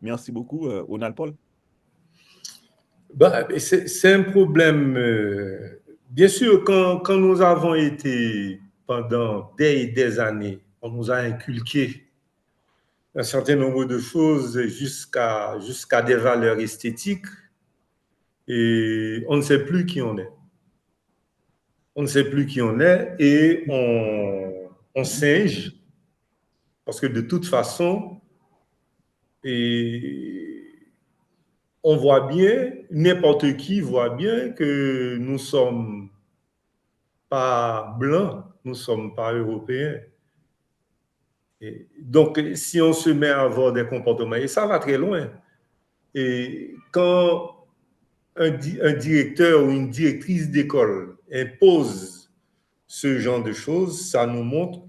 Merci beaucoup, Ronald Paul. Bah, c'est un problème. Bien sûr, quand nous avons été pendant des années, on nous a inculqué un certain nombre de choses jusqu'à des valeurs esthétiques et on ne sait plus qui on est. On ne sait plus qui on est et on singe parce que de toute façon, et on voit bien, n'importe qui voit bien que nous ne sommes pas blancs, nous ne sommes pas européens. Et donc, si on se met à avoir des comportements, et ça va très loin, et quand un directeur ou une directrice d'école impose ce genre de choses, ça nous montre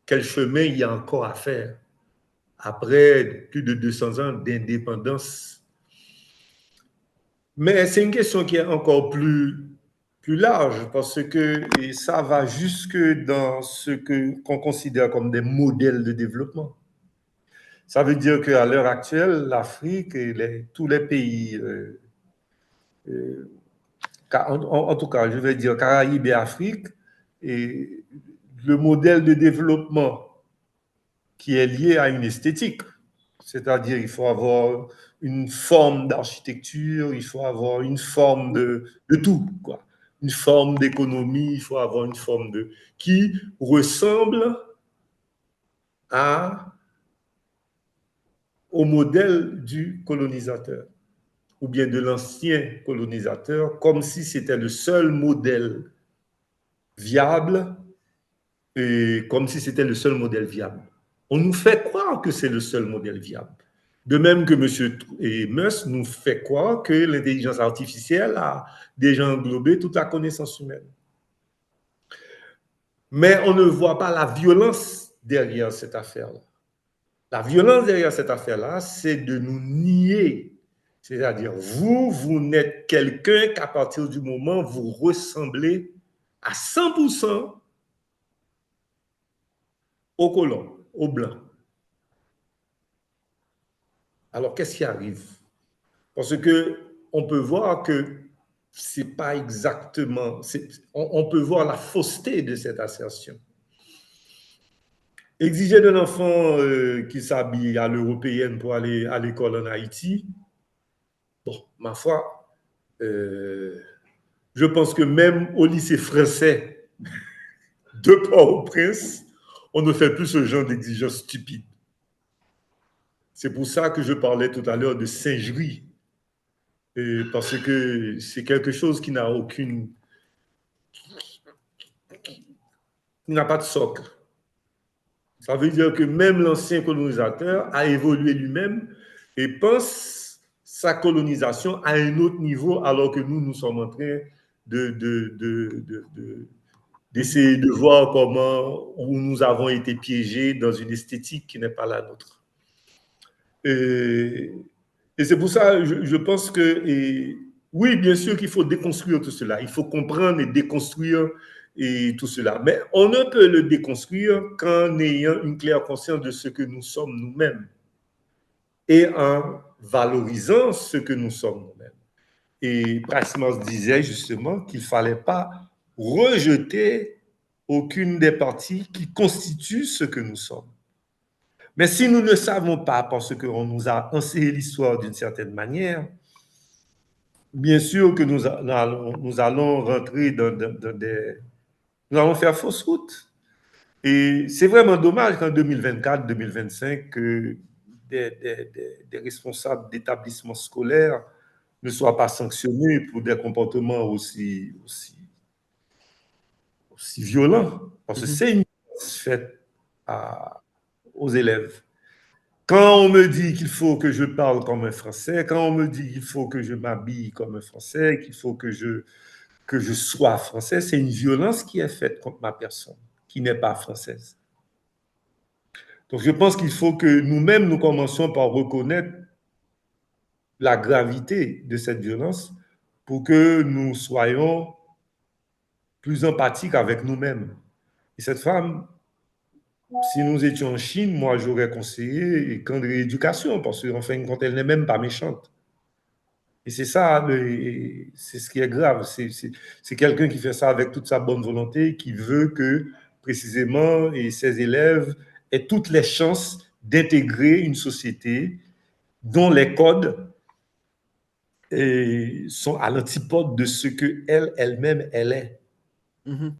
quel chemin il y a encore à faire après plus de 200 ans d'indépendance. Mais c'est une question qui est encore plus large parce que ça va jusque dans ce qu'on considère comme des modèles de développement. Ça veut dire qu'à l'heure actuelle, l'Afrique et tous les pays, en tout cas, je vais dire Caraïbes et Afrique, et le modèle de développement qui est lié à une esthétique. C'est-à-dire, il faut avoir une forme d'architecture, il faut avoir une forme de tout, quoi. Une forme d'économie, il faut avoir une forme qui ressemble au modèle du colonisateur ou bien de l'ancien colonisateur, comme si c'était le seul modèle viable et comme si c'était le seul modèle viable. On nous fait croire que c'est le seul modèle viable. De même que M. Musk nous fait croire que l'intelligence artificielle a déjà englobé toute la connaissance humaine. Mais on ne voit pas la violence derrière cette affaire-là. La violence derrière cette affaire-là, c'est de nous nier. C'est-à-dire, vous n'êtes quelqu'un qu'à partir du moment où vous ressemblez à 100% aux colons, aux blancs. Alors, qu'est-ce qui arrive? Parce qu'on peut voir que c'est pas exactement... On peut voir la fausseté de cette assertion. Exiger d'un enfant qui s'habille à l'européenne pour aller à l'école en Haïti, bon, ma foi, je pense que même au lycée français de Port-au-Prince, on ne fait plus ce genre d'exigence stupide. C'est pour ça que je parlais tout à l'heure de singerie. Parce que c'est quelque chose qui n'a pas de socle. Ça veut dire que même l'ancien colonisateur a évolué lui-même et pense sa colonisation à un autre niveau, alors que nous sommes en train d'essayer de voir où nous avons été piégés dans une esthétique qui n'est pas la nôtre. Et c'est pour ça, je pense que, oui, bien sûr qu'il faut déconstruire tout cela. Il faut comprendre et déconstruire et tout cela. Mais on ne peut le déconstruire qu'en ayant une claire conscience de ce que nous sommes nous-mêmes et en valorisant ce que nous sommes nous-mêmes. Et Prasmas disait justement qu'il ne fallait pas rejeter aucune des parties qui constituent ce que nous sommes. Mais si nous ne savons pas, parce qu'on nous a enseigné l'histoire d'une certaine manière, bien sûr que nous allons rentrer nous allons faire fausse route. Et c'est vraiment dommage qu'en 2024, 2025, que des responsables d'établissements scolaires ne soient pas sanctionnés pour des comportements aussi violents. Parce que c'est une chose faite aux élèves. Quand on me dit qu'il faut que je parle comme un Français, quand on me dit qu'il faut que je m'habille comme un Français, qu'il faut que je sois français, c'est une violence qui est faite contre ma personne, qui n'est pas française. Donc je pense qu'il faut que nous-mêmes, nous commencions par reconnaître la gravité de cette violence pour que nous soyons plus empathiques avec nous-mêmes. Et cette femme si nous étions en Chine, moi, j'aurais conseillé camp de rééducation, parce qu'en fin de compte, elle n'est même pas méchante. Et c'est ça, c'est ce qui est grave. C'est quelqu'un qui fait ça avec toute sa bonne volonté, qui veut que, précisément, et ses élèves aient toutes les chances d'intégrer une société dont les codes sont à l'antipode de ce que elle-même, elle est.